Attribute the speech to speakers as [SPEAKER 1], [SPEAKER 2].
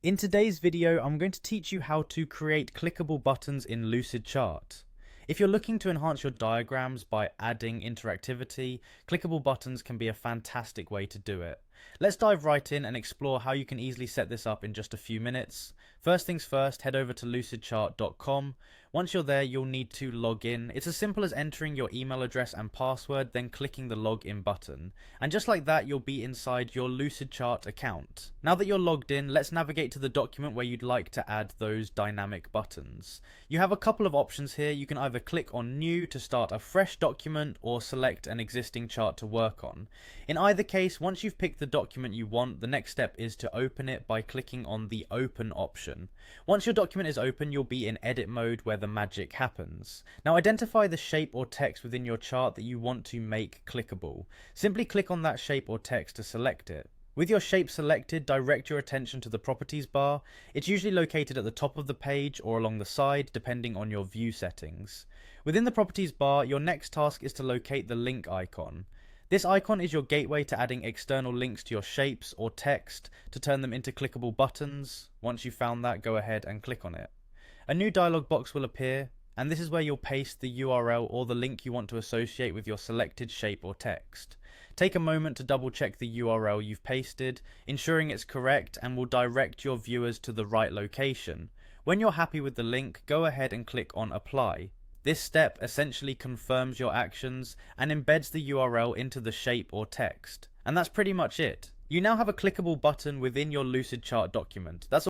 [SPEAKER 1] In today's video, I'm going to teach you how to create clickable buttons in Lucidchart. If you're looking to enhance your diagrams by adding interactivity, clickable buttons can be a fantastic way to do it. Let's dive right in and explore how you can easily set this up in just a few minutes. First things first, head over to lucidchart.com. Once you're there, you'll need to log in. It's as simple as entering your email address and password, then clicking the login button. And just like that, you'll be inside your Lucidchart account. Now that you're logged in, let's navigate to the document where you'd like to add those dynamic buttons. You have a couple of options here. You can either click on New to start a fresh document or select an existing chart to work on. In either case, once you've picked the document you want, the next step is to open it by clicking on the Open option. Once your document is open, you'll be in edit mode where the magic happens. Now identify the shape or text within your chart that you want to make clickable. Simply click on that shape or text to select it. With your shape selected, direct your attention to the properties bar. It's usually located at the top of the page or along the side, depending on your view settings. Within the properties bar, your next task is to locate the link icon. This icon is your gateway to adding external links to your shapes or text to turn them into clickable buttons. Once you've found that, go ahead and click on it. A new dialog box will appear, and this is where you'll paste the URL or the link you want to associate with your selected shape or text. Take a moment to double check the URL you've pasted, ensuring it's correct, and will direct your viewers to the right location. When you're happy with the link, go ahead and click on Apply. This step essentially confirms your actions and embeds the URL into the shape or text. And that's pretty much it. You now have a clickable button within your Lucidchart document. That's